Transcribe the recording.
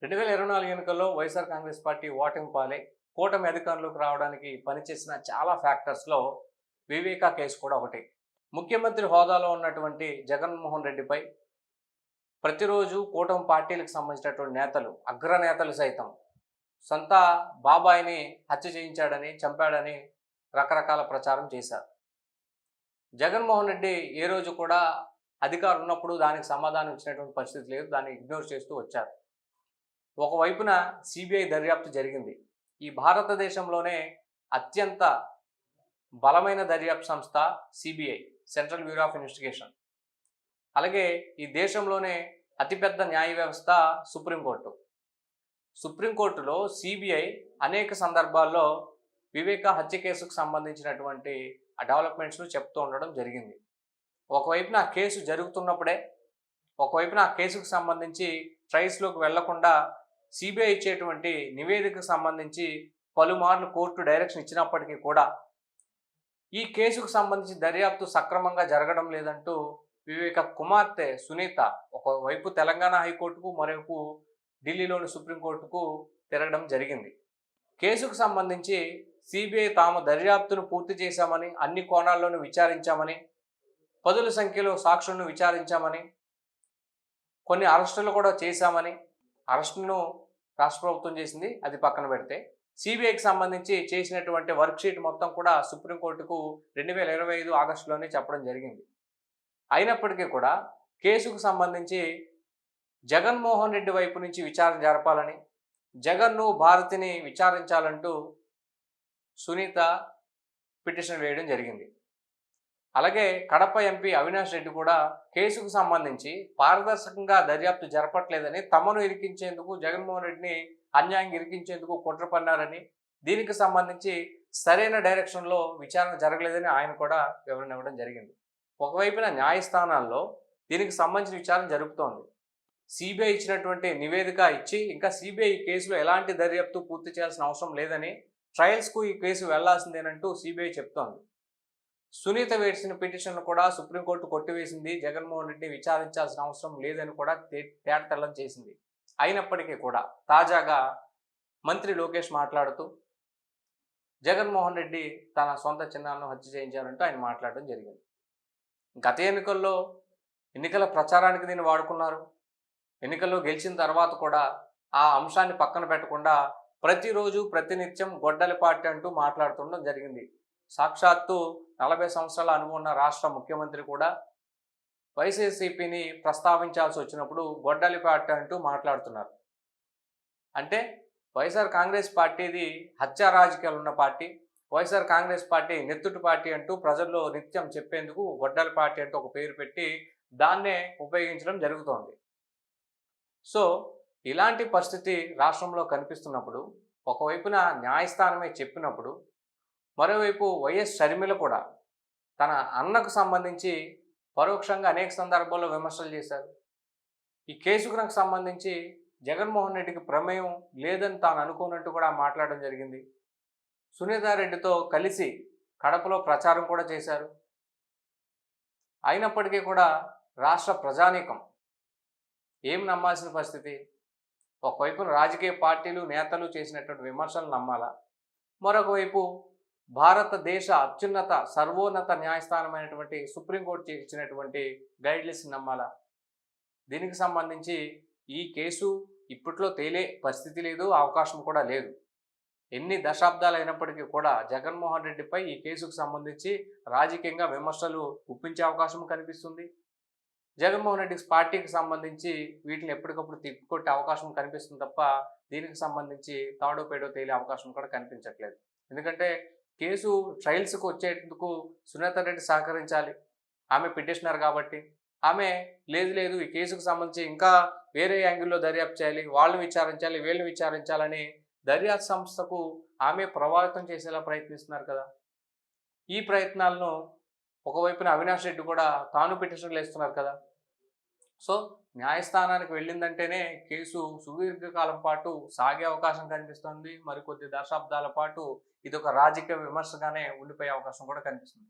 2024 ఎన్నికల్లో వైఎస్ఆర్ కాంగ్రెస్ పార్టీ ఓటమి పాలై కూటమి అధికారంలోకి రావడానికి పనిచేసిన చాలా ఫ్యాక్టర్స్లో వివేకా కేసు కూడా ఒకటి. ముఖ్యమంత్రి హోదాలో ఉన్నటువంటి జగన్మోహన్ రెడ్డిపై ప్రతిరోజు కూటమి పార్టీలకు సంబంధించినటువంటి నేతలు, అగ్రనేతలు సైతం సొంత బాబాయిని హత్య చేయించాడని, చంపాడని రకరకాల ప్రచారం చేశారు. జగన్మోహన్ రెడ్డి ఏ రోజు కూడా అధికారం ఉన్నప్పుడు దానికి సమాధానం ఇచ్చినటువంటి పరిస్థితి లేదు. దాన్ని ఇగ్నోర్ చేస్తూ వచ్చారు. ఒకవైపున సిబిఐ దర్యాప్తు జరిగింది. ఈ భారతదేశంలోనే అత్యంత బలమైన దర్యాప్తు సంస్థ CBI, central bureau of investigation. అలాగే ఈ దేశంలోనే అతిపెద్ద న్యాయ వ్యవస్థ సుప్రీంకోర్టు. సుప్రీంకోర్టులో సిబిఐ అనేక సందర్భాల్లో వివేకా హత్య కేసుకు సంబంధించినటువంటి డెవలప్మెంట్స్ను చెప్తూ ఉండడం జరిగింది. ఒకవైపున ఆ కేసు జరుగుతున్నప్పుడే, ఒకవైపున ఆ కేసుకు సంబంధించి ట్రయల్స్లోకి వెళ్లకుండా సిబిఐ ఇచ్చేటువంటి నివేదికకు సంబంధించి పలుమార్లు కోర్టు డైరెక్షన్ ఇచ్చినప్పటికీ కూడా ఈ కేసుకు సంబంధించి దర్యాప్తు సక్రమంగా జరగడం లేదంటూ వివేక కుమార్తె సునీత ఒకవైపు తెలంగాణ హైకోర్టుకు, మరోవైపు ఢిల్లీలోని సుప్రీంకోర్టుకు తిరగడం జరిగింది. కేసుకు సంబంధించి సిబిఐ తాము దర్యాప్తును పూర్తి చేశామని, అన్ని కోణాల్లోనూ విచారించామని, పదుల సంఖ్యలో సాక్షులను విచారించామని, కొన్ని అరెస్టులు కూడా చేశామని, అరెస్టును రాష్ట్ర ప్రభుత్వం చేసింది, అది పక్కన పెడితే సిబిఐకి సంబంధించి చేసినటువంటి వర్క్షీట్ మొత్తం కూడా సుప్రీంకోర్టుకు 2025 ఆగస్టులోనే చెప్పడం జరిగింది. అయినప్పటికీ కూడా కేసుకు సంబంధించి జగన్మోహన్ రెడ్డి వైపు నుంచి విచారణ జరపాలని, జగన్ను, భారతిని విచారించాలంటూ సునీత పిటిషన్ వేయడం జరిగింది. అలాగే కడప ఎంపీ అవినాష్ రెడ్డి కూడా కేసుకు సంబంధించి పారదర్శకంగా దర్యాప్తు జరపట్లేదని, తమను ఇరికించేందుకు, జగన్మోహన్ రెడ్డిని అన్యాయంగా ఇరికించేందుకు కుట్ర పన్నారని, దీనికి సంబంధించి సరైన డైరెక్షన్లో విచారణ జరగలేదని ఆయన కూడా వివరణ ఇవ్వడం జరిగింది. ఒకవైపున న్యాయస్థానాల్లో దీనికి సంబంధించిన విచారణ జరుగుతోంది. సిబిఐ ఇచ్చినటువంటి నివేదిక ఇచ్చి ఇంకా సిబిఐ కేసులో ఎలాంటి దర్యాప్తు పూర్తి చేయాల్సిన అవసరం లేదని, ట్రయల్స్కు ఈ కేసు వెళ్లాల్సిందేనంటూ సిబిఐ చెప్తోంది. సునీత వేసిన పిటిషన్ను కూడా సుప్రీంకోర్టు కొట్టివేసింది. జగన్మోహన్ రెడ్డిని విచారించాల్సిన అవసరం లేదని కూడా తేటతెల్లం చేసింది. అయినప్పటికీ కూడా తాజాగా మంత్రి లోకేష్ మాట్లాడుతూ జగన్మోహన్ రెడ్డి తన సొంత చిన్నాలను హత్య చేయించారంటూ ఆయన మాట్లాడడం జరిగింది. గత ఎన్నికల్లో ఎన్నికల ప్రచారానికి దీన్ని వాడుకున్నారు. ఎన్నికల్లో గెలిచిన తర్వాత కూడా ఆ అంశాన్ని పక్కన పెట్టకుండా ప్రతిరోజు ప్రతినిత్యం గొడ్డలి పార్టీ అంటూ మాట్లాడుతుండడం జరిగింది. సాక్షాత్తు 40 సంవత్సరాల అనుభవం ఉన్న రాష్ట్ర ముఖ్యమంత్రి కూడా వైఎస్ఆర్సీపీని ప్రస్తావించాల్సి వచ్చినప్పుడు గొడ్డలి పార్టీ అంటూ మాట్లాడుతున్నారు. అంటే వైఎస్ఆర్ కాంగ్రెస్ పార్టీది హత్యా రాజకీయాలు ఉన్న పార్టీ, వైఎస్ఆర్ కాంగ్రెస్ పార్టీ నెత్తుటి పార్టీ అంటూ ప్రజల్లో నిత్యం చెప్పేందుకు గొడ్డలి పార్టీ అంటూ ఒక పేరు పెట్టి దాన్నే ఉపయోగించడం జరుగుతోంది. సో ఇలాంటి పరిస్థితి రాష్ట్రంలో కనిపిస్తున్నప్పుడు, ఒకవైపున న్యాయస్థానమే చెప్పినప్పుడు, మరోవైపు వైఎస్ షర్మిల కూడా తన అన్నకు సంబంధించి పరోక్షంగా అనేక సందర్భాల్లో విమర్శలు చేశారు. ఈ కేసుకు సంబంధించి జగన్మోహన్ రెడ్డికి ప్రమేయం లేదని తాను అనుకున్నట్టు కూడా మాట్లాడడం జరిగింది. సునీతారెడ్డితో కలిసి కడపలో ప్రచారం కూడా చేశారు. అయినప్పటికీ కూడా రాష్ట్ర ప్రజానీకం ఏం నమ్మాల్సిన పరిస్థితి? ఒకవైపున రాజకీయ పార్టీలు, నేతలు చేసినటువంటి విమర్శలు నమ్మాలా? మరొకవైపు భారతదేశ అత్యున్నత సర్వోన్నత న్యాయస్థానమైనటువంటి సుప్రీంకోర్టు ఇచ్చినటువంటి గైడ్లైన్స్ నమ్మాలా? దీనికి సంబంధించి ఈ కేసు ఇప్పట్లో తేలే పరిస్థితి లేదు, అవకాశం కూడా లేదు. ఎన్ని దశాబ్దాలు అయినప్పటికీ కూడా జగన్మోహన్ రెడ్డిపై ఈ కేసుకు సంబంధించి రాజకీయంగా విమర్శలు గుప్పించే అవకాశం కనిపిస్తుంది. జగన్మోహన్ రెడ్డి పార్టీకి సంబంధించి వీటిని ఎప్పటికప్పుడు తిప్పికొట్టే అవకాశం కనిపిస్తుంది తప్ప దీనికి సంబంధించి తాడో పేడో తేలే అవకాశం కూడా కనిపించట్లేదు. ఎందుకంటే కేసు ట్రయల్స్కి వచ్చేందుకు సునీత రెడ్డి సహకరించాలి. ఆమె పిటిషనర్ కాబట్టి. ఆమె లేదు ఈ కేసుకు సంబంధించి ఇంకా వేరే యాంగిల్లో దర్యాప్తు చేయాలి, వాళ్ళని విచారించాలి, వీళ్ళని విచారించాలని దర్యాప్తు సంస్థకు ఆమె ప్రభావితం చేసేలా ప్రయత్నిస్తున్నారు కదా. ఈ ప్రయత్నాలను ఒకవైపున అవినాష్ రెడ్డి కూడా తాను పిటిషన్లు వేస్తున్నారు కదా. సో న్యాయస్థానానికి వెళ్ళిందంటేనే కేసు సుదీర్ఘకాలం పాటు సాగే అవకాశం కనిపిస్తుంది. మరికొద్ది దశాబ్దాల పాటు ఇది ఒక రాజకీయ విమర్శగానే ఉండిపోయే అవకాశం కూడా కనిపిస్తుంది.